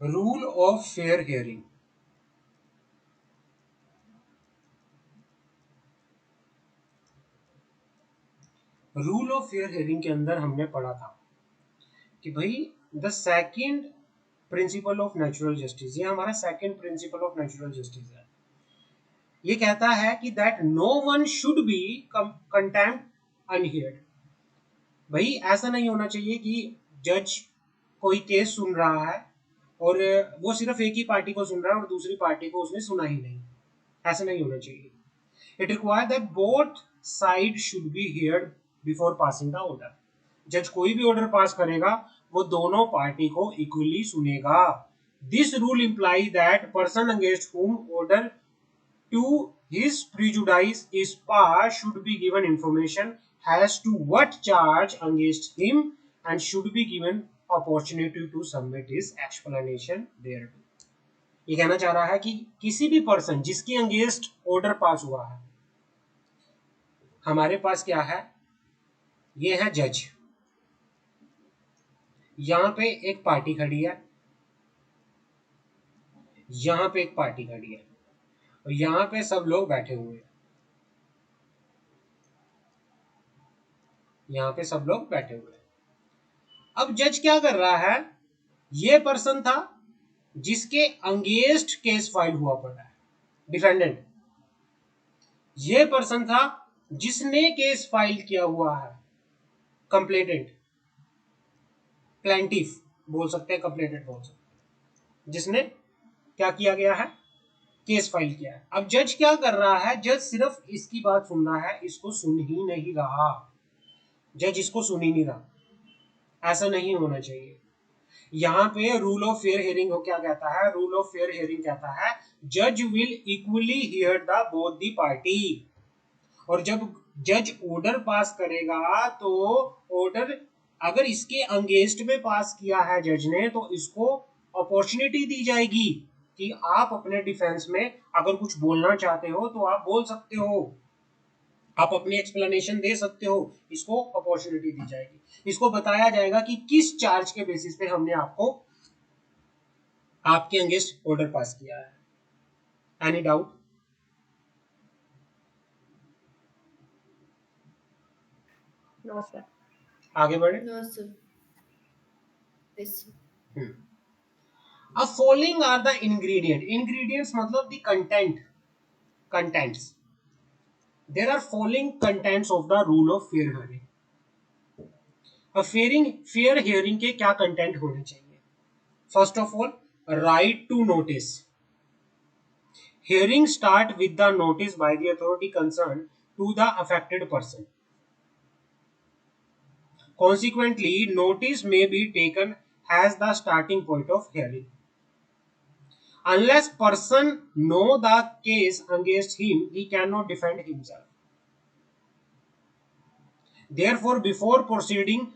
Rule of fair hearing. Rule of fair hearing के अंदर हमने पढ़ा था कि भाई the second principle of natural justice, ये हमारा second principle of natural justice है। ये कहता है कि that no one should be condemned unheard. भाई ऐसा नहीं होना चाहिए कि जज कोई केस सुन रहा है और वो सिर्फ एक ही पार्टी को सुन रहा है और दूसरी पार्टी को उसने सुना ही नहीं। ऐसा नहीं होना चाहिए। It require that both side should be heard before passing the order. जज कोई भी ऑर्डर पास करेगा वो दोनों पार्टी को इक्वली सुनेगा। This rule imply that person against whom order to his prejudice is passed should be given information as to what charge against him and should be given opportunity to submit his explanation thereto। ये कहना चाह रहा है कि किसी भी person जिसके against order pass हुआ है, हमारे पास क्या है, ये है जज। यहां पे एक पार्टी खड़ी है, यहां पे एक पार्टी खड़ी है और यहां पे सब लोग बैठे हुए हैं, यहां पे सब लोग बैठे हुए हैं। अब जज क्या कर रहा है, ये पर्सन था जिसके अगेंस्ट केस फाइल हुआ पड़ा है, डिफेंडेंट। ये पर्सन था जिसने केस फाइल किया हुआ है, कंप्लेनेंट, प्लेंटिफ बोल सकते हैं, कंप्लेनेंट बोल सकते हैं, जिसने क्या किया गया है, केस फाइल किया है। अब जज क्या कर रहा है, जज सिर्फ इसकी बात सुन रहा है, इसको सुन ही नहीं रहा। जज इसको सुन ही नहीं रहा। ऐसा नहीं होना चाहिए। यहाँ पे रूल ऑफ फेयर हियरिंग को क्या कहता है, रूल ऑफ फेयर हियरिंग कहता है जज will equally here the both the party. और जब जज ऑर्डर पास करेगा तो ऑर्डर अगर इसके अगेंस्ट में पास किया है जज ने, तो इसको अपॉर्चुनिटी दी जाएगी कि आप अपने डिफेंस में अगर कुछ बोलना चाहते हो तो आप बोल सकते हो, आप अपनी एक्सप्लेनेशन दे सकते हो। इसको अपॉर्चुनिटी दी जाएगी, इसको बताया जाएगा कि किस चार्ज के बेसिस पे हमने आपको आपके अगेंस्ट ऑर्डर पास किया है। Any doubt? No sir. आगे बढ़े। No sir. अब following are the ingredient, ingredients मतलब the content, contents. There are following contents of the rule of fair hearing. अब फेयर हियरिंग के क्या कंटेंट होने चाहिए? First of all, right to notice. Hearing start with the notice by the authority concerned to the affected person. Consequently, notice may be taken as the starting point of hearing. Unless person know the case against him, he cannot defend himself. Therefore, before proceeding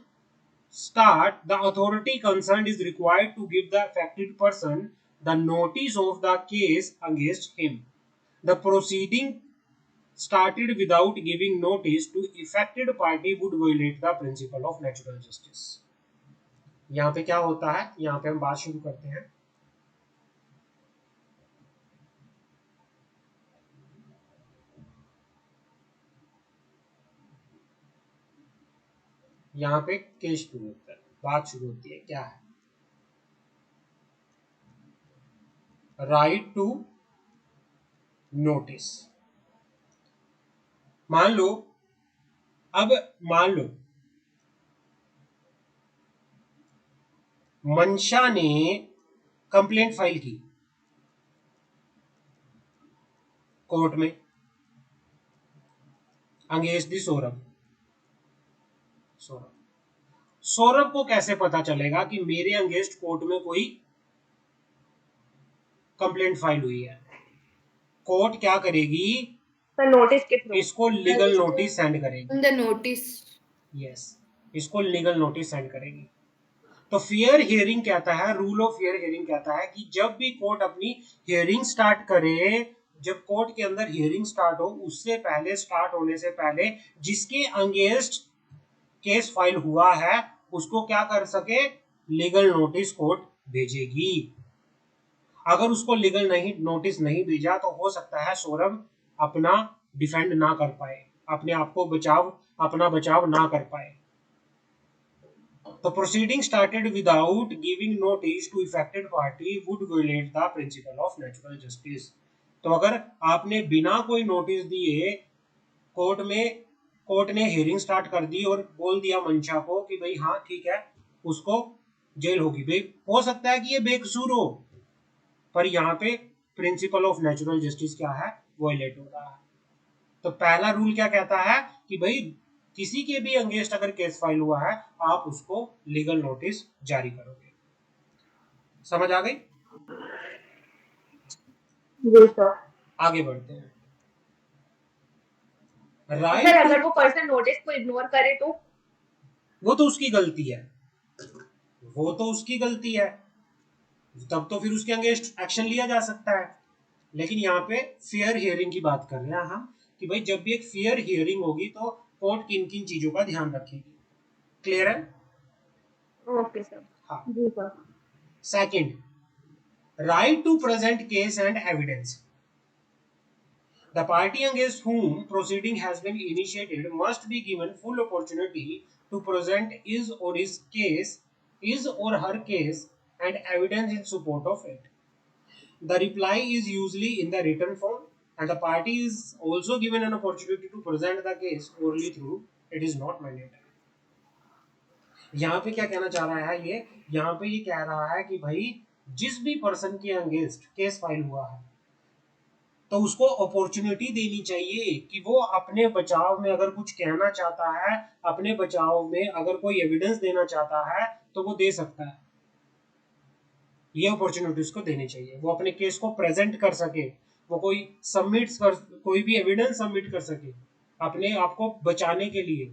start, the authority concerned is required to give the affected person the notice of the case against him. The proceeding started without giving notice to affected party would violate the principle of natural justice। यहाँ पे क्या होता है, यहाँ पे हम बात शुरू करते हैं। यहाँ पे केस शुरू होता है, बात शुरू होती है, क्या है, राइट टू नोटिस। मान लो, अब मान लो मंशा ने कंप्लेंट फाइल की कोर्ट में अगेंस्ट दी सौरभ। सौरभ को कैसे पता चलेगा कि मेरे अगेंस्ट कोर्ट में कोई कंप्लेंट फाइल हुई है? कोर्ट क्या करेगी, सर नोटिस के थ्रू इसको लीगल नोटिस सेंड करेगी। द नोटिस, यस, इसको लीगल नोटिस सेंड करेगी। तो फेयर हियरिंग कहता है, रूल ऑफ फेयर हियरिंग कहता है कि जब भी कोर्ट अपनी हियरिंग स्टार्ट करे, जब कोर्ट के अंदर हियरिंग स्टार्ट हो, उससे पहले, स्टार्ट होने से पहले जिसके अगेंस्ट केस फाइल हुआ है उसको क्या कर सके, लीगल नोटिस कोर्ट भेजेगी। अगर उसको लीगल नहीं नोटिस नहीं भेजा तो हो सकता है सौरभ अपना डिफेंड ना कर पाए, अपने आप को अपना बचाव ना कर पाए। The proceeding started without giving notice to affected party would violate the principle of natural justice। तो अगर आपने बिना कोई नोटिस दिए कोर्ट ने हियरिंग स्टार्ट कर दी और बोल दिया मंशा को कि भाई हाँ ठीक है उसको जेल होगी, भाई हो सकता है कि ये बेकसूर हो, पर यहाँ पे प्रिंसिपल ऑफ नेचुरल जस्टिस क्या है, वॉयलेट हो रहा है। तो पहला रूल क्या कहता है कि भाई किसी के भी अगेंस्ट अगर केस फाइल हुआ है आप उसको लीगल नोटिस जारी करोगे। समझ आ गई? जी सर। आगे बढ़ते हैं। सर राइट टू, अगर वो पर्सन नोटिस को इग्नोर करे तो? वो तो उसकी गलती है, वो तो उसकी गलती है, तब तो फिर उसके अगेंस्ट एक्शन लिया जा सकता है। लेकिन यहाँ पे फेयर हियरिंग की बात कर रहे हैं हम कि भाई जब भी एक फेयर हियरिंग होगी तो कोर्ट किन किन चीजों का ध्यान रखेगी। क्लियर है? Okay sir. हाँ। जी sir. Second, right to present case and evidence. The party against whom proceeding has been initiated must be given full opportunity to present his or her case and evidence in support of it. The reply is usually in the written form and the party is also given an opportunity to present the case orally through it is not mandatory। यहाँ पे क्या कहना चाह रहा है ये, यहाँ पे ये कह रहा है कि भाई जिस भी पर्सन के अगेंस्ट केस फाइल हुआ है तो उसको अपॉर्चुनिटी देनी चाहिए कि वो अपने बचाव में अगर कुछ कहना चाहता है, अपने बचाव में अगर कोई एविडेंस देना चाहता है तो वो दे सकता है। ये अपॉर्चुनिटी उसको देनी चाहिए, वो अपने केस को प्रेजेंट कर सके, वो कोई भी एविडेंस सबमिट कर सके अपने आप को बचाने के लिए।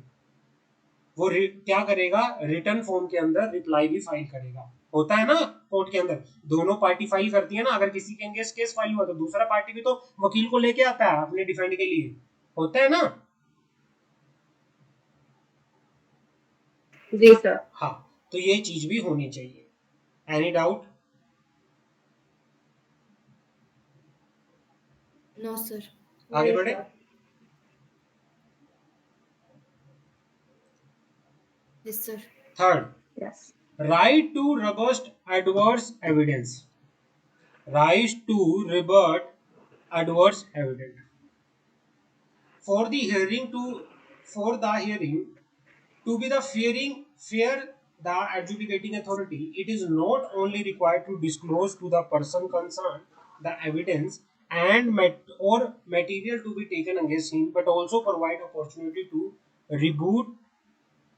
वो क्या करेगा, रिटर्न फॉर्म के अंदर रिप्लाई भी फाइल करेगा। होता है ना कोर्ट के अंदर दोनों पार्टी फाइल करती है ना, अगर किसी के अगेंस्ट केस फाइल हुआ तो दूसरा पार्टी भी तो वकील को लेके आता है अपने डिफेंड के लिए, होता है ना? जी सर। हाँ, तो ये चीज भी होनी चाहिए। Any doubt? No sir. आगे बढ़े। Yes sir. Third, yes. Right to rebut adverse evidence. Right to rebut adverse evidence for the hearing to be the fair the adjudicating authority, it is not only required to disclose to the person concerned the evidence and or material to be taken against him but also provide opportunity to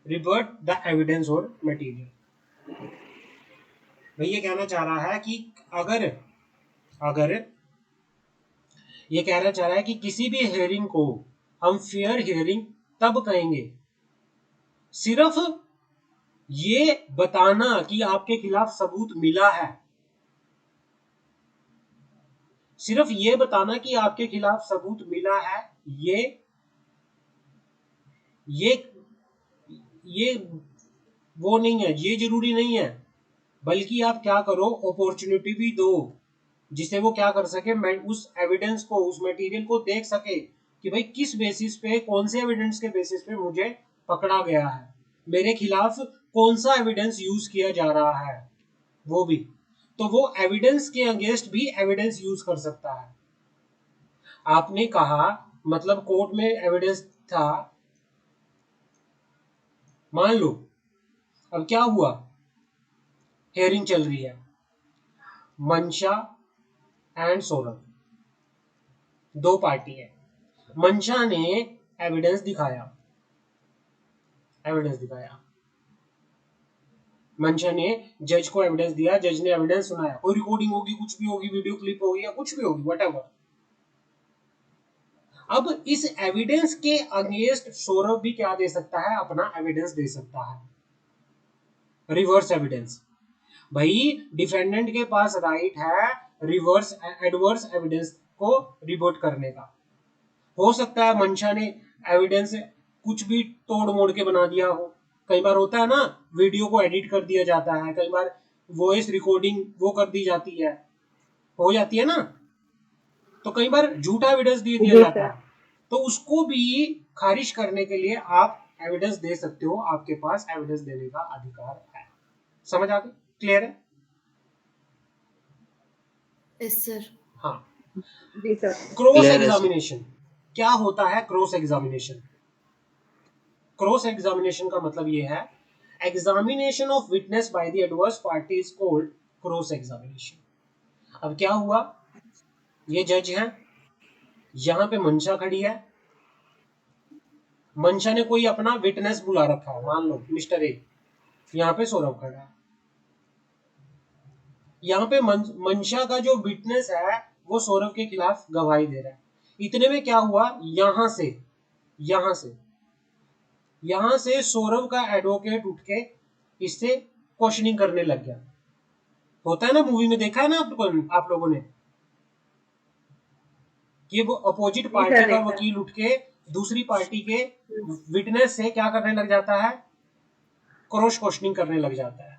rebut the evidence or material। भाई ये कहना चाह रहा है कि अगर ये कहना चाह रहा है कि किसी भी हियरिंग को हम फेयर हियरिंग तब कहेंगे सिर्फ ये बताना कि आपके खिलाफ सबूत मिला है, सिर्फ ये बताना कि आपके खिलाफ सबूत मिला है, ये वो नहीं है, ये जरूरी नहीं है, बल्कि आप क्या करो, अपॉर्चुनिटी भी दो जिसे वो क्या कर सके, उस एविडेंस को, उस मटेरियल को देख सके कि भाई किस बेसिस पे, कौन से एविडेंस के बेसिस पे मुझे पकड़ा गया है, मेरे खिलाफ कौन सा एविडेंस यूज किया जा रहा है, वो भी तो वो एविडेंस के अगेंस्ट भी एविडेंस यूज कर सकता है। आपने कहा मतलब कोर्ट में एविडेंस था, मान लो अब क्या हुआ, हियरिंग चल रही है, मंशा एंड सौरभ दो पार्टी है, मंशा ने एविडेंस दिखाया, मंशा ने जज को एविडेंस दिया, जज ने एविडेंस सुनाया, कोई रिकॉर्डिंग होगी, कुछ भी होगी, वीडियो क्लिप होगी या कुछ भी होगी, व्हाटएवर। अब इस एविडेंस के अगेंस्ट सौरभ भी क्या दे सकता है, अपना एविडेंस दे सकता है, रिवर्स एविडेंस। भाई डिफेंडेंट के पास राइट है रिवर्स एडवर्स एविडेंस को रिपोर्ट करने का। हो सकता है मंशा ने एविडेंस कुछ भी तोड़ मोड़ के बना दिया हो, कई बार होता है ना, वीडियो को एडिट कर दिया जाता है, कई बार वॉइस रिकॉर्डिंग वो कर दी जाती है, हो जाती है ना, तो कई बार झूठा एविडेंस दे दिया जी जाता सर। है, तो उसको भी खारिज करने के लिए आप एविडेंस दे सकते हो, आपके पास एविडेंस देने का अधिकार है। समझ आ गई? क्लियर है? Yes, sir. हाँ। जी सर। क्रॉस क्लियर है सर। एग्जामिनेशन क्या होता है? क्रॉस एग्जामिनेशन, क्रॉस एग्जामिनेशन का मतलब ये है examination of witness by the adverse party is called cross examination. अब क्या हुआ, ये जज हैं, यहां पे मंशा खड़ी है, मंशा ने कोई अपना विटनेस बुला रखा है, मान लो मिस्टर ए, यहाँ पे सौरभ खड़ा है, यहाँ पे मंशा का जो विटनेस है वो सौरभ के खिलाफ गवाही दे रहा है। इतने में क्या हुआ, यहां से यहां से सौरभ का एडवोकेट उठ के इससे क्वेश्चनिंग करने लग गया। होता है ना, मूवी में देखा है ना आप लोगों ने, कि वो अपोजिट जी पार्टी सर, का देखा। वकील उठ के दूसरी पार्टी के विटनेस से क्या करने लग जाता है, क्रॉस क्वेश्चनिंग करने लग जाता है।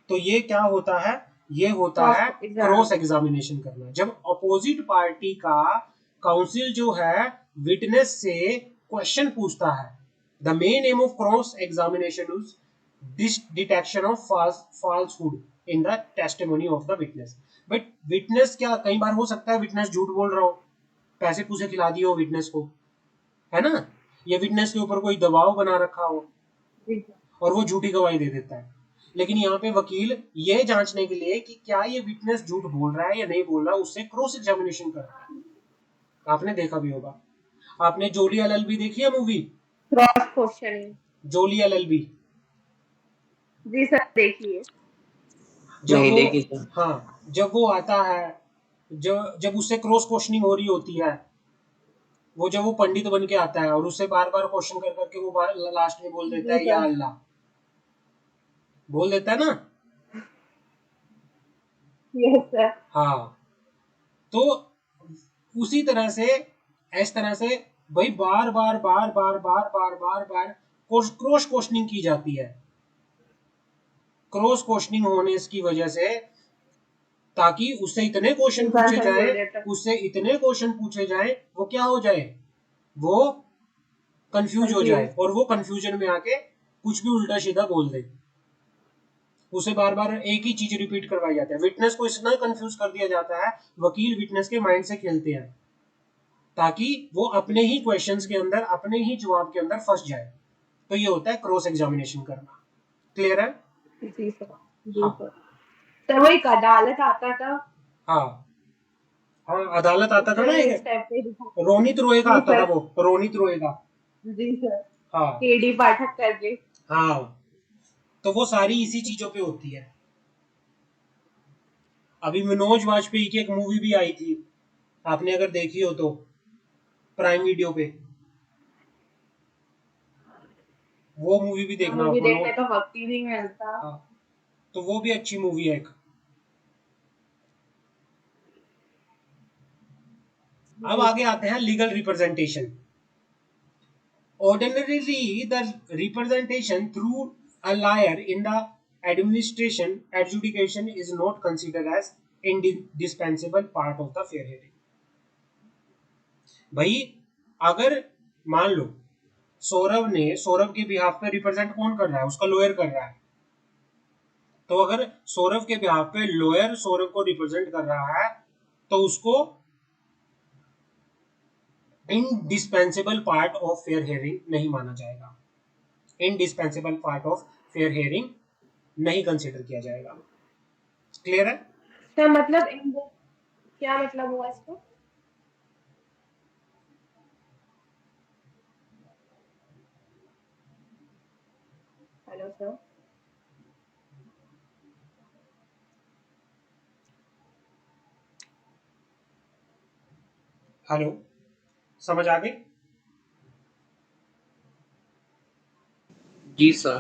तो ये क्या होता है, ये होता है क्रॉस एग्जामिनेशन करना, जब अपोजिट पार्टी का काउंसिल जो है विटनेस से क्वेश्चन पूछता है। The main M of cross examination is detection of falsehood in the testimony of the witness. But witness क्या, कई बार हो सकता है विटनेस झूठ बोल रहा हो, पैसे पूसे खिला दिए हो विटनेस को, है ना, या विटनेस के ऊपर कोई दबाव बना रखा हो जी सर। और वो झूठी गवाही दे देता है। लेकिन यहाँ पे वकील ये जांचने के लिए कि क्या ये विटनेस झूठ बोल रहा है या नहीं बोल रहा है, उससे क्रॉस एग्जामिनेशन कर रहा है। आपने देखा भी होगा, आपने जोली एलएलबी देखी है movie, cross questioning. Jolly LLB? जी सर, देखिए। जब नहीं वो, देखी सर। हाँ, जब वो आता है, जब उससे क्रॉस क्वेश्चनिंग हो रही होती है, वो जब वो पंडित बन के आता है और उससे बार बार क्वेश्चन कर करके वो लास्ट में बोल देता जी है या सर। अल्लाह, बोल देता है ना। Yes sir. हाँ, तो उसी तरह से, इस तरह से भाई बार बार क्रॉस क्वेश्चनिंग की जाती है। क्रॉस क्वेश्चनिंग होने की वजह से, ताकि उससे इतने क्वेश्चन इंसान पूछे सही जाए, बोल देता है। उससे इतने क्वेश्चन पूछे जाए, वो क्या हो जाए, वो कंफ्यूज हो जाए, कंफ्यूज। और वो कंफ्यूजन में आके कुछ भी उल्टा सीधा बोल दे। उसे बार बार एक ही चीज रिपीट करवाई जाती है, विटनेस को इतना कंफ्यूज कर दिया जाता है, वकील विटनेस के माइंड से खेलते हैं ताकि वो अपने ही क्वेश्चंस के अंदर, अपने ही जवाब के अंदर फंस जाए। तो ये होता है क्रॉस एग्जामिनेशन करना। क्लियर है? जी सर। जी हाँ सर। सर, वो एक अदालत आता था। हाँ हाँ, अदालत आता था ना उसमें इस एक, टाइप पे दिखा। रोनित रोए का जी आता था, सर। वो रोनित रोए का। जी सर। हाँ केडी पाठक करके। हाँ, तो वो सारी इसी चीजों पे होती है। अभी मनोज वाजपेयी की एक मूवी भी आई थी, आपने अगर देखी हो तो, प्राइम वीडियो पे, वो मूवी भी देखना मूवी देखने मनोज। का वक्त ही नहीं मिलता। हाँ, तो वो भी अच्छी मूवी है एक। अब जी आगे सर। आते हैं legal representation. Ordinarily, the representation through a lawyer in the administration adjudication is not considered as indispensable part of the fair hearing. भाई, अगर मान लो सौरभ के बिहाफ पे रिप्रेजेंट कौन कर रहा है, उसका लॉयर कर रहा है, तो अगर सौरभ के बिहाफ पे लॉयर सौरभ को रिप्रेजेंट कर रहा है, तो उसको indispensable part of fair hearing नहीं माना जाएगा, indispensable part of fair hearing नहीं कंसिडर किया जाएगा। क्लियर है? सर, मतलब क्या मतलब हुआ इसको? Hello sir. हेलो, समझ आ गई? जी सर।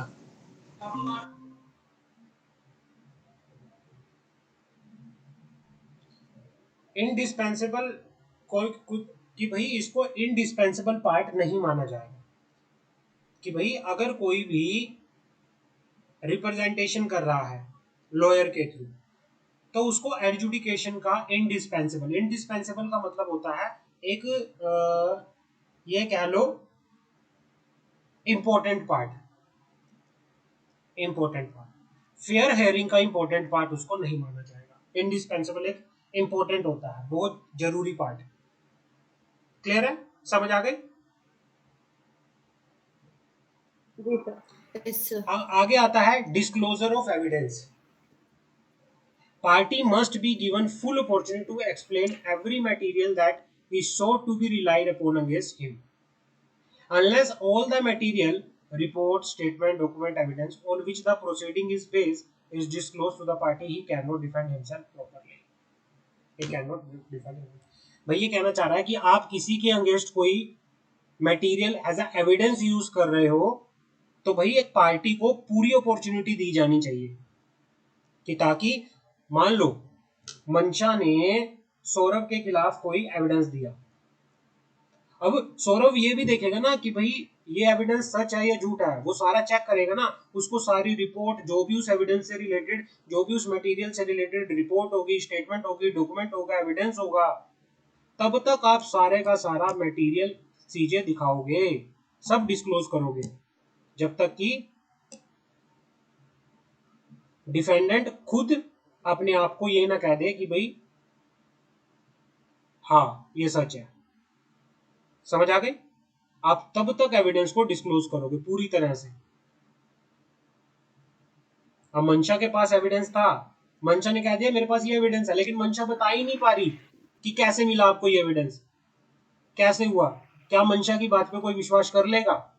इंडिस्पेंसेबल कि भाई इसको इंडिस्पेंसेबल पार्ट नहीं माना जाएगा, कि भाई अगर कोई भी रिप्रेजेंटेशन कर रहा है लॉयर के थ्रू, तो उसको एडजुडिकेशन का इंडिस्पेंसेबल का मतलब होता है एक ये कह लो इंपॉर्टेंट पार्ट फेयर हेयरिंग का इंपॉर्टेंट पार्ट उसको नहीं माना जाएगा। इंडिस्पेंसेबल एक इंपॉर्टेंट होता है, बहुत जरूरी पार्ट। क्लियर है, समझ आ गई? जी सर। Yes, sir. आगे आता है disclosure of evidence. Party must be given full opportunity to explain every material that is sought to be relied upon against him. Unless all the material, report, statement, document, evidence on which the proceeding is based is disclosed to the party, he cannot defend himself properly. He cannot defend himself. भाई ये कहना चाह रहा है कि आप किसी के अगेंस्ट कोई material as a evidence use कर रहे हो तो भाई एक पार्टी को पूरी अपॉर्चुनिटी दी जानी चाहिए कि ताकि मान लो मंशा ने सौरभ के खिलाफ कोई एविडेंस दिया, अब सौरभ ये भी देखेगा ना कि भाई ये एविडेंस सच है या झूठा है, वो सारा चेक करेगा ना, उसको सारी रिपोर्ट जो भी उस एविडेंस से रिलेटेड, जो भी उस मटेरियल से रिलेटेड रिपोर्ट होगी, स्टेटमेंट होगी, डॉक्यूमेंट होगा, एविडेंस होगा, तब तक आप सारे का सारा मटेरियल चीजें दिखाओगे, सब डिस्क्लोज करोगे, जब तक कि डिफेंडेंट खुद अपने आप को ये ना कह दे कि भाई हाँ ये सच है। समझ आ गई? आप तब तक एविडेंस को डिस्क्लोज करोगे पूरी तरह से। अब मंशा के पास एविडेंस था, मंशा ने कह दिया मेरे पास ये एविडेंस है, लेकिन मंशा बता ही नहीं पा रही कि कैसे मिला आपको ये एविडेंस, कैसे हुआ, क्या मंशा की बात पे कोई विश्वास कर लेगा?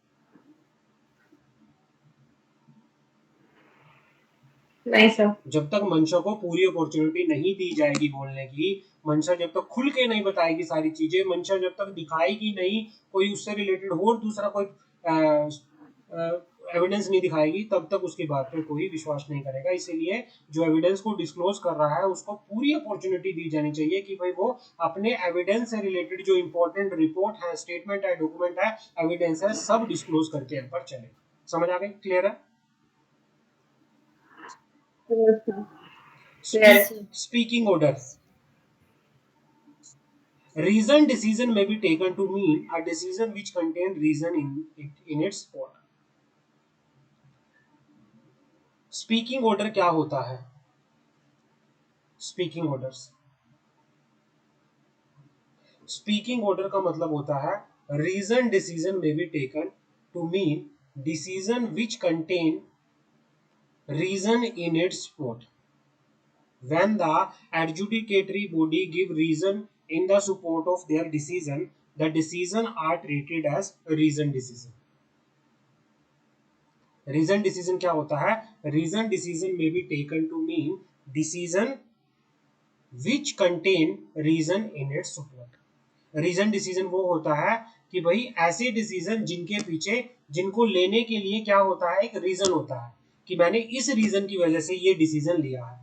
नहीं सर। जब तक मंशा को पूरी अपॉर्चुनिटी नहीं दी जाएगी बोलने की, मंशा जब तक खुल के नहीं बताएगी सारी चीजें, मंशा जब तक दिखाएगी नहीं कोई उससे रिलेटेड और दूसरा कोई एविडेंस नहीं दिखाएगी, तब तक उसकी बात पे कोई विश्वास नहीं करेगा। इसीलिए जो एविडेंस को डिस्क्लोज कर रहा है उसको पूरी अपॉर्चुनिटी दी जानी चाहिए कि भाई वो अपने एविडेंस से रिलेटेड जो इंपॉर्टेंट रिपोर्ट है, स्टेटमेंट है, डॉक्यूमेंट है, एविडेंस है, सब डिस्क्लोज करके यहाँ पर चले। समझ आ गई? क्लियर है? Yes, sir. Speaking order. Reasoned decision may be taken to mean a decision which contains reason in its spot. Speaking order क्या होता है? Speaking orders. Speaking order का मतलब होता है reasoned decision may be taken to mean decision which contain reason in its spot. When the adjudicatory body give reason in the support of their decision, the decision are treated as reasoned decision. Reasoned decision क्या होता है? Reasoned decision may be taken to mean decision which contain reason in its support. Reasoned decision वो होता है कि भाई ऐसे decision जिनके पीछे, जिनको लेने के लिए क्या होता है, एक रीजन होता है कि मैंने इस रीजन की वजह से ये डिसीजन लिया है।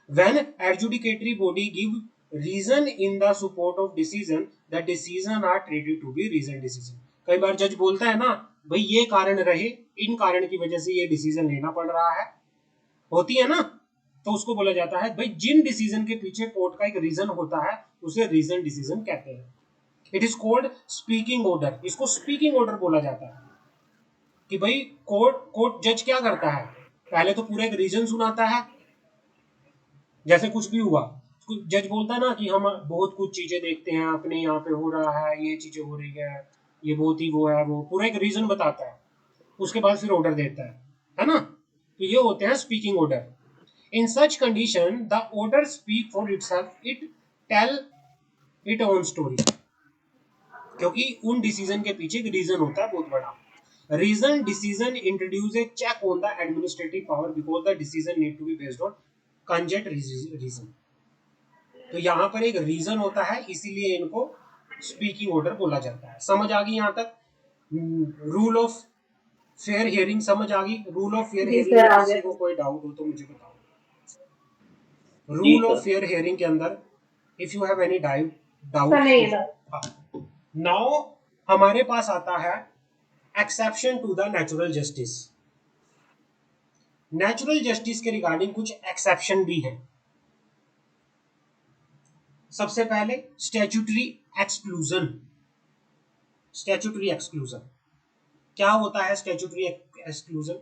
When adjudicatory body give reason in the support of decision, the decision are treated to be reasoned decision. कई बार जज बोलता है ना भाई ये कारण रहे, इन कारण की वजह से ये डिसीजन लेना पड़ रहा है, होती है ना, तो उसको बोला जाता है भाई जिन डिसीजन के पीछे कोर्ट का एक रीजन होता है उसे रीजन डिसीजन कहते हैं। It is called speaking order. इसको स्पीकिंग ऑर्डर बोला जाता है कि भाई कोर्ट जज क्या करता है, पहले तो पूरा एक रीजन सुनाता है, जैसे कुछ भी हुआ जज बोलता है ना कि हम बहुत कुछ चीजें देखते हैं, अपने यहाँ पे हो रहा है, ये चीजें हो रही है, ये बहुत ही वो है, वो पूरा एक रीजन बताता है, उसके बाद फिर ऑर्डर देता है ना, तो ये होते हैं speaking order. In such condition the order speak for itself, it tell it own story, क्योंकि उन डिसीजन के पीछे एक रीजन होता है बहुत बड़ा। Reason decision introduce a check on the administrative power because the decision need to be based on cogent reason. तो यहाँ पर एक रीजन होता है, इसीलिए इनको स्पीकिंग ऑर्डर बोला जाता है। समझ आ गई यहाँ तक? रूल ऑफ फेयर हियरिंग समझ आ गई? रूल ऑफ फेयर हियरिंग में किसी को कोई डाउट हो तो मुझे बताओ। रूल ऑफ फेयर हियरिंग के अंदर if you have any doubt, now हमारे पास आता है exception to the natural justice. Natural justice के रिगार्डिंग कुछ एक्सेप्शन भी है। सबसे पहले स्टैट्यूटरी एक्सक्लूजन। स्टैट्यूटरी एक्सक्लूजन क्या होता है? Statutory exclusion,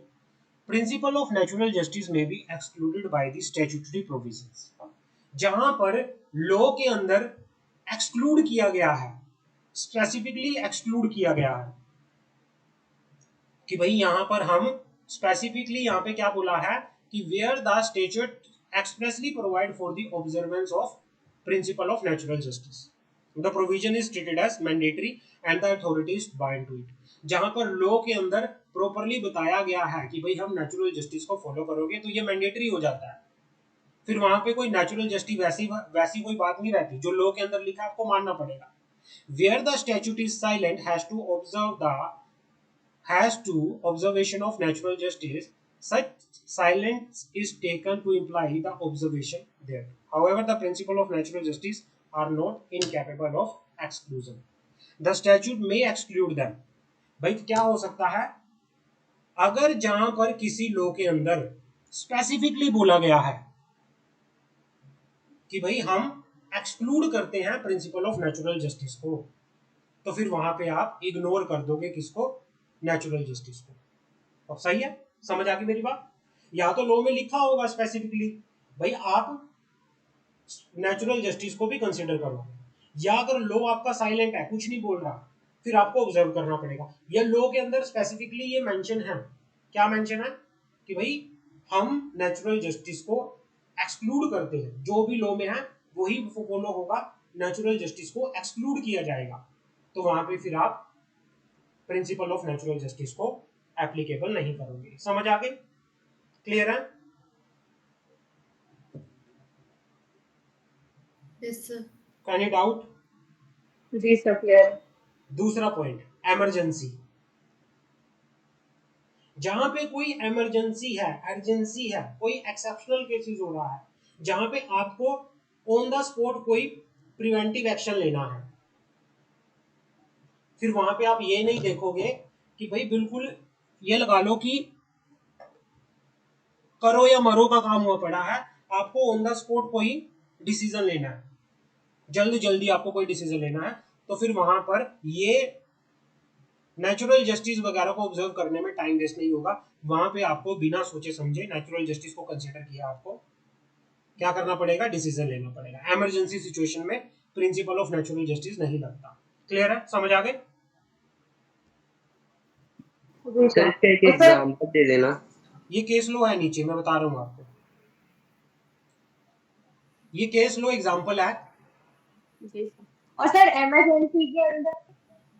principle of natural justice may be excluded by the statutory provisions. जहां पर लॉ के अंदर एक्सक्लूड किया गया है, स्पेसिफिकली एक्सक्लूड किया गया है कि भाई यहां पर हम स्पेसिफिकली यहां पे क्या बोला है कि where the statute expressly provide for the observance of principle of natural justice, the provision is treated as mandatory and the authority is bound to it. जहां पर लॉ के अंदर प्रॉपरली बताया गया है कि भाई हम नेचुरल जस्टिस को फॉलो करोगे तो ये मैंडेटरी हो जाता है। फिर वहां पे कोई नेचुरल जस्टिस वैसी कोई बात नहीं रहती, जो लॉ के अंदर लिखा है आपको मानना पड़ेगा। Where the statute is silent has to observation of natural justice, such silence is taken to imply the observation there. However, the principle of natural justice are not incapable of exclusion. The statute may exclude them. भाई क्या हो सकता है? अगर जहां पर किसी law के अंदर स्पेसिफिकली बोला गया है कि भाई हम एक्सक्लूड करते हैं प्रिंसिपल ऑफ नेचुरल जस्टिस को, तो फिर वहां पे आप इग्नोर कर दोगे किसको? नेचुरल जस्टिस को। अब सही है, समझ आ गई मेरी बात? या तो लॉ में लिखा होगा स्पेसिफिकली भाई आप नेचुरल जस्टिस को भी कंसिडर करोगे, या अगर लॉ आपका साइलेंट है, कुछ नहीं बोल रहा, फिर आपको ऑब्जर्व करना पड़ेगा। या लॉ के अंदर स्पेसिफिकली ये मेंशन है, क्या मेंशन है कि भाई हम नेचुरल जस्टिस को एक्सक्लूड करते हैं, जो भी लॉ में है वही फॉलो होगा, नेचुरल जस्टिस को एक्सक्लूड किया जाएगा, तो वहां पे फिर आप प्रिंसिपल ऑफ नेचुरल जस्टिस को एप्लीकेबल नहीं करोगे। समझ आ गई? क्लियर है? Yes, sir. Any doubt? जी सर क्लियर। दूसरा पॉइंट, इमरजेंसी। जहां पे कोई इमरजेंसी है, अर्जेंसी है, कोई एक्सेप्शनल केसेस हो रहा है, जहां पे आपको ऑन द स्पॉट कोई प्रिवेंटिव एक्शन लेना है, फिर वहां पे आप ये नहीं देखोगे कि भाई बिल्कुल ये लगा लो कि करो या मरो का काम हुआ पड़ा है, आपको ऑन द स्पॉट कोई डिसीजन लेना है, जल्दी जल्दी आपको कोई डिसीजन लेना है, तो फिर वहां पर ये नेचुरल जस्टिस वगैरह को ऑब्जर्व करने में टाइम वेस्ट नहीं होगा। वहां पे आपको बिना सोचे समझे नेचुरल जस्टिस को कंसीडर किया आपको क्या करना पड़ेगा? डिसीजन लेना पड़ेगा। इमरजेंसी सिचुएशन में प्रिंसिपल ऑफ नेचुरल जस्टिस नहीं लगता। क्लियर है? समझ आ गए? जी सर सर। इसका एक तो सर एग्जांपल दे देना। ये केस लो है नीचे, मैं बता रहा हूँ आपको, ये केस लो एग्जांपल है। जी सर। और सर इमरजेंसी के अंदर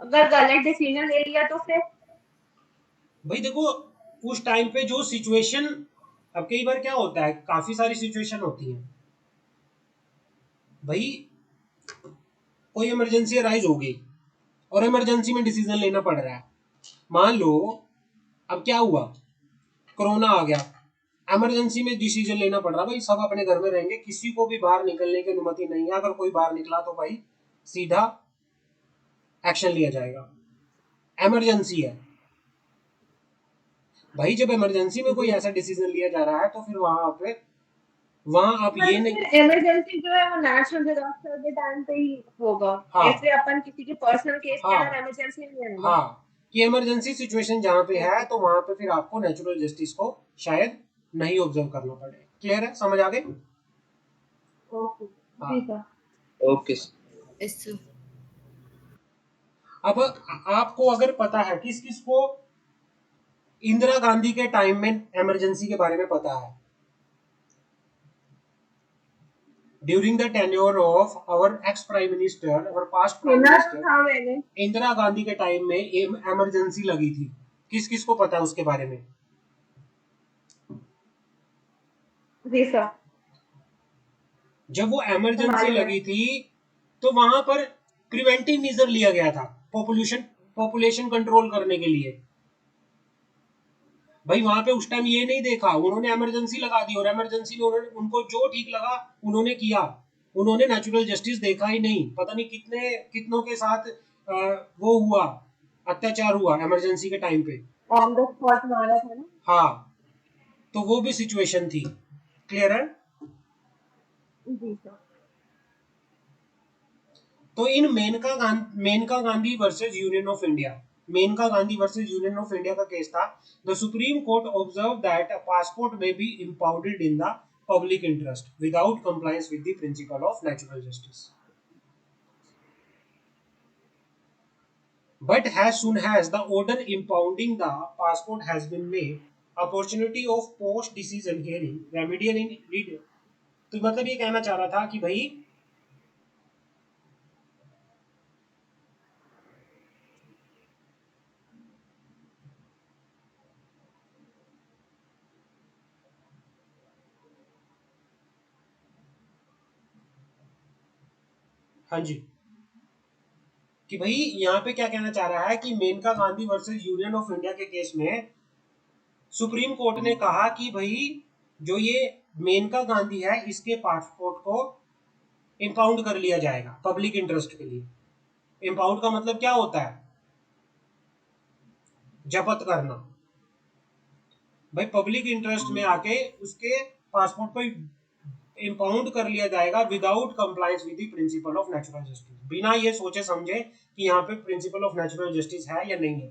अगर गलत डिसीजन ले लिया तो फिर? भाई देखो उस टाइम पे जो सिचुएशन, अब कई बार क्या होता है, काफी सारी सिचुएशन होती है भाई, कोई इमरजेंसी अराइज हो गई और इमरजेंसी में डिसीजन लेना पड़ रहा है। मान लो अब क्या हुआ, कोरोना आ गया, इमरजेंसी में डिसीजन लेना पड़ रहा, भाई सब अपने घर में रहेंगे, किसी को भी बाहर निकलने की अनुमति नहीं है, अगर कोई बाहर निकला तो भाई सीधा एक्शन लिया जाएगा, इमरजेंसी है। भाई जब इमरजेंसी में कोई ऐसा डिसीजन लिया जा रहा है तो फिर वहां आप ये नहीं, इमरजेंसी जो है वो नेचुरल डिजास्टर के टाइम पे ही होगा। हाँ ऐसे अपन किसी के पर्सनल केस के हाँ अंदर इमरजेंसी नहीं आएगा। हाँ, कि इमरजेंसी सिचुएशन जहां पे है तो वहां पे फिर आपको नेचुरल जस्टिस को शायद नहीं ऑब्जर्व करना पड़े। क्लियर है? समझ आ गई? ओके हाँ। जी सर। Okay Yes, sir. अब आपको अगर पता है किस किस को इंदिरा गांधी के टाइम में इमरजेंसी के बारे में पता है, during the tenure of our ex prime minister, our past prime सुना तो मिनिस्टर था मैंने। इंदिरा गांधी के टाइम में इमरजेंसी लगी थी। किस किस को पता है उसके बारे में? जी सर। जब वो इमरजेंसी मालूम है। लगी थी तो वहां पर प्रिवेंटिव मेजर लिया गया था पॉपुलेशन कंट्रोल करने के लिए। भाई वहां पे उस टाइम ये नहीं देखा, उन्होंने इमरजेंसी लगा दी और इमरजेंसी में उन्होंने उनको जो ठीक लगा उन्होंने किया, उन्होंने नेचुरल जस्टिस देखा ही नहीं। पता नहीं कितनों के साथ वो हुआ, अत्याचार हुआ इमरजेंसी के टाइम पे। ऑन द स्पॉट मारा था ना। हाँ, तो वो भी सिचुएशन थी। क्लियर है? जी सर। तो in Maneka Gandhi versus union of India, Maneka Gandhi versus union of India का केस था। The Supreme Court observe that a passport may be impounded in the public interest without compliance with the principle of natural justice. But as soon as the order impounding the passport has been made, opportunity of post decision hearing remedial in read। तो मतलब ये कहना चाह रहा था कि भाई हाँ जी, कि भाई यहाँ पे क्या कहना चाह रहा है कि Maneka Gandhi versus union of India के केस में सुप्रीम कोर्ट ने कहा कि भाई जो ये मेनका गांधी है इसके पासपोर्ट को इम्पाउंड कर लिया जाएगा पब्लिक इंटरेस्ट के लिए। इम्पाउंड का मतलब क्या होता है? जब्त करना। भाई पब्लिक इंटरेस्ट में आके उसके पासपोर्ट को इम्पाउंड कर लिया जाएगा without compliance with the principle of natural justice, बिना ये सोचे समझे कि यहाँ पे प्रिंसिपल ऑफ नेचुरल जस्टिस है या नहीं है,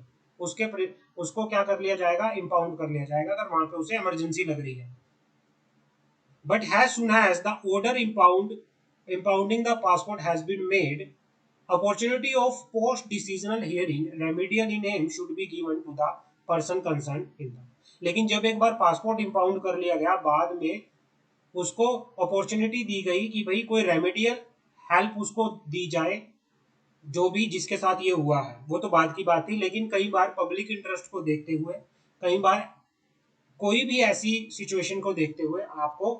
उसको क्या कर लिया जाएगा? इम्पाउंड कर लिया जाएगा अगर वहां पे उसे इमरजेंसी लग रही है। But has soon has the order impounding the passport has been made, opportunity of post decisional hearing remedial in aim should be given to the person concerned in the। लेकिन जब एक बार पासपोर्ट इम्पाउंड कर लिया गया, बाद में उसको opportunity दी गई कि भाई कोई रेमेडियल हेल्प उसको दी जाए, जो भी जिसके साथ ये हुआ है वो तो बाद की बात थी, लेकिन कई बार पब्लिक इंटरेस्ट को देखते हुए, कई बार कोई भी ऐसी सिचुएशन को देखते हुए आपको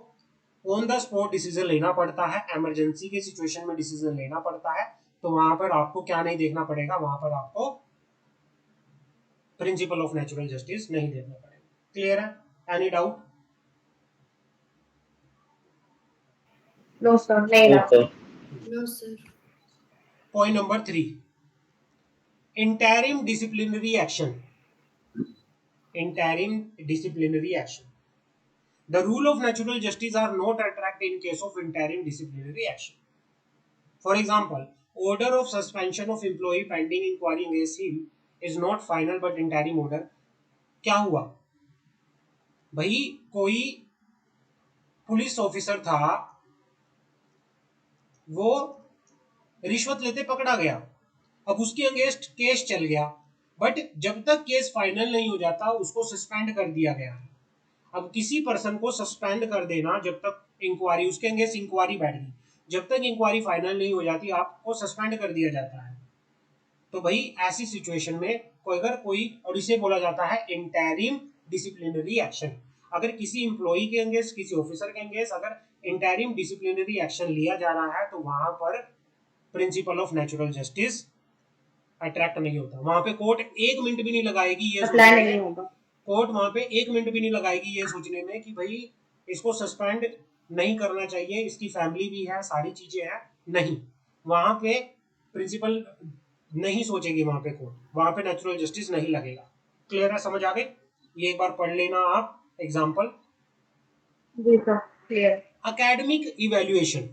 ऑन द स्पॉट डिसीजन लेना पड़ता है, इमरजेंसी के सिचुएशन में डिसीजन लेना पड़ता है, तो वहां पर आपको क्या नहीं देखना पड़ेगा? वहां पर आपको प्रिंसिपल ऑफ नेचुरल जस्टिस नहीं देखना पड़ेगा। क्लियर है? Any doubt? नो सर, नहीं No, ना। sir. No, sir. Point number 3, interim disciplinary action। Interim disciplinary action, the rule of natural justice are not attracted in case of interim disciplinary action। For example, order of suspension of employee pending inquiry against him is not final but interim order। क्या हुआ भाई? कोई police officer था, वो रिश्वत लेते पकड़ा गया, अब उसके अगेंस्ट केस चल गया, बट जब तक केस फाइनल नहीं हो जाता उसको सस्पेंड कर दिया गया है। अब किसी पर्सन को सस्पेंड कर देना, जब तक इंक्वायरी उसके अगेंस्ट इंक्वायरी बैठ गई, जब तक इंक्वायरी फाइनल नहीं हो जाती आपको सस्पेंड कर दिया जाता है। तो भाई ऐसी सिचुएशन में कोई और इसे बोला जाता है इंटरिम डिसिप्लिनरी एक्शन। अगर किसी एम्प्लॉई के अगेंस्ट, किसी ऑफिसर के अगेंस्ट अगर इंटरिम डिसिप्लिनरी एक्शन लिया जा रहा है तो वहां पर principal of natural justice attract नहीं होता। वहां पे कोर्ट 1 मिनट भी नहीं लगाएगी ये अप्लाई सोचने नहीं में, होगा। कोर्ट वहां पे 1 मिनट भी नहीं लगाएगी ये सोचने में कि भाई इसको सस्पेंड नहीं करना चाहिए, इसकी फैमिली भी है, सारी चीजें हैं। नहीं, वहां पे प्रिंसिपल नहीं सोचेगी, वहां पे कोर्ट, वहां पे नेचुरल जस्टिस नहीं लगेगा। क्लियर है? समझ आ गई? ये एक बार पढ़ लेना आप एग्जाम्पल। जी sir, clear. academic evaluation,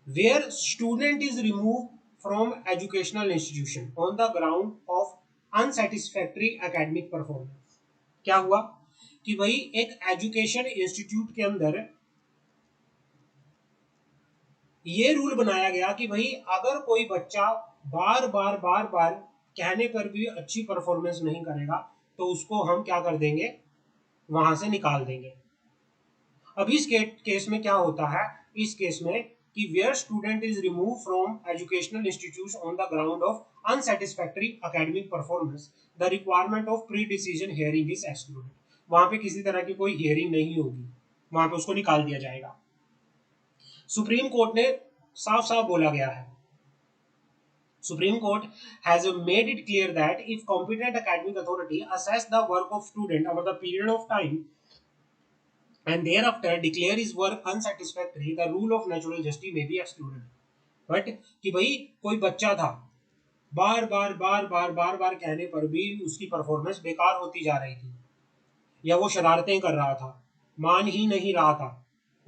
where student is removed from educational institution on the ground of unsatisfactory academic performance। क्या हुआ कि भाई एक एजुकेशन इंस्टीट्यूट के अंदर ये रूल बनाया गया कि भाई अगर कोई बच्चा बार बार कहने पर भी अच्छी परफॉर्मेंस नहीं करेगा तो उसको हम क्या कर देंगे? वहां से निकाल देंगे। अब इस केस में क्या होता है? इस केस में कि where student is remove from educational institute on the ground of unsatisfactory academic performance, the requirement of pre decision hearing is excluded. वहां पे किसी तरह की कोई हियरिंग नहीं होगी, वहां पे उसको निकाल दिया जाएगा। सुप्रीम कोर्ट ने साफ साफ बोला गया है, Supreme Court has made it clear that if competent academic authority assess the work of student over the period of time and thereafter declare his work unsatisfactory, the rule of natural justice may be excluded। But कि भाई कोई बच्चा था, बार बार कहने पर भी उसकी performance बेकार होती जा रही थी, या वो शरारतें कर रहा था, मान ही नहीं रहा था,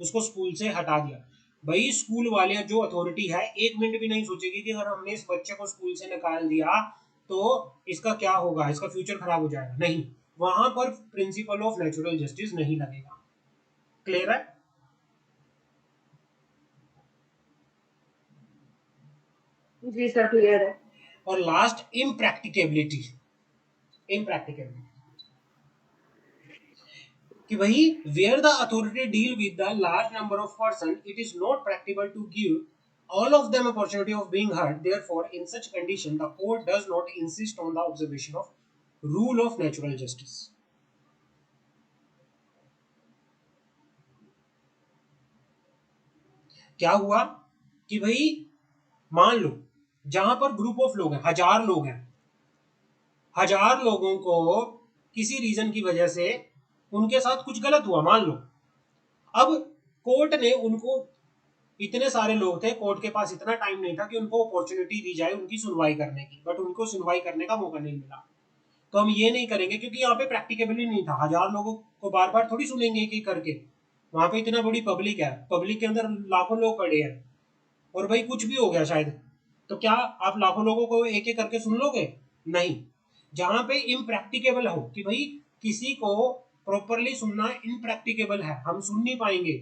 उसको स्कूल से हटा दिया, भाई स्कूल वाले जो अथॉरिटी है एक मिनट भी नहीं सोचेगी कि अगर हमने इस बच्चे को स्कूल से निकाल दिया तो इसका क्या होगा, इसका फ्यूचर खराब हो जाएगा। नहीं, वहां पर प्रिंसिपल ऑफ नेचुरल जस्टिस नहीं लगेगा। क्लियर है? जी सर क्लियर है। और लास्ट इम्प्रैक्टिकेबिलिटी। इम्प्रैक्टिकेबिलिटी कि वही where the authority deal with the large number of person, it is not practical to give all of them opportunity of being heard. Therefore, in such condition, the court does not insist on the observation of rule of natural justice. क्या हुआ कि भाई मान लो जहां पर group of लोग हैं, 1000 लोग हैं, 1000 लोगों को किसी रीजन की वजह से उनके साथ कुछ गलत हुआ, मान लो। अब कोर्ट ने उनको, इतने सारे लोग थे, कोर्ट के पास इतना टाइम नहीं था कि उनको अपॉर्चुनिटी दी जाए उनकी सुनवाई करने की, बट उनको सुनवाई करने का मौका नहीं मिला। तो हम ये नहीं करेंगे क्योंकि यहाँ पे प्रैक्टिकेबली नहीं था, 1000 लोगों को बार बार थोड़ी सुनेंगे एक एक करके। वहां पे इतना बड़ी पब्लिक है, पब्लिक के अंदर लाखों लोग खड़े हैं, और भाई कुछ भी हो गया शायद, तो क्या आप लाखों लोगों को एक एक करके सुन लोगे? नहीं। जहां पे इम्प्रैक्टिकेबल हो कि भाई किसी को प्रॉपरली सुनना इम्प्रैक्टिकेबल है, हम सुन नहीं पाएंगे,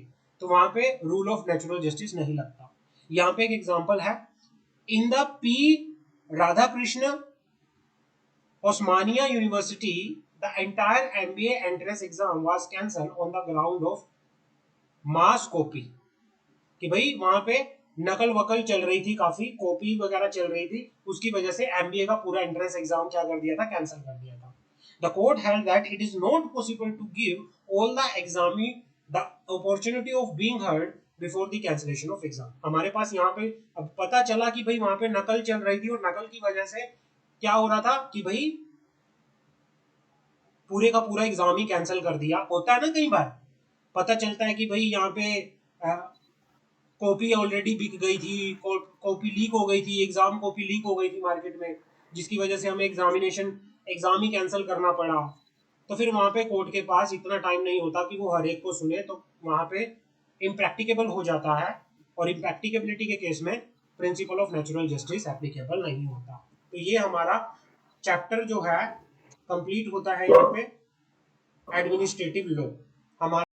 तो वहां पे रूल ऑफ नेचुरल जस्टिस नहीं लगता। यहाँ पे एक एग्जांपल है, in the P Radhakrishna Osmania University, the entire MBA entrance exam was cancelled on the ground of mass copy। कि भाई वहां पे नकल वकल चल रही थी, काफी कॉपी वगैरह चल रही थी, उसकी वजह से एमबीए का पूरा एंट्रेंस एग्जाम क्या कर दिया था, कैंसिल कर दिया था। The court held that it is not possible to give all the examinee the opportunity of being heard before the cancellation of exam. हमारे पास यहाँ पे अब पता चला कि भाई वहां पे नकल चल रही थी, और नकल की वजह से क्या हो रहा था कि भाई पूरे का पूरा एग्जाम ही कैंसिल कर दिया। होता है ना कई बार, पता चलता है कि भाई यहाँ पे कॉपी ऑलरेडी बिक गई थी, कॉपी लीक हो गई थी, एग्जाम कॉपी लीक हो गई थी मार्केट में, जिसकी वजह से हमें एग्जाम ही कैंसिल करना पड़ा। तो फिर वहां पे कोर्ट के पास इतना टाइम नहीं होता कि वो हर एक को सुने, तो वहां पे इम्प्रैक्टिकेबल हो जाता है, और इम्प्रैक्टिकेबिलिटी के केस में principal of natural justice applicable नहीं होता। तो ये हमारा चैप्टर जो है कंप्लीट होता है यहाँ पे एडमिनिस्ट्रेटिव लॉ। हमारा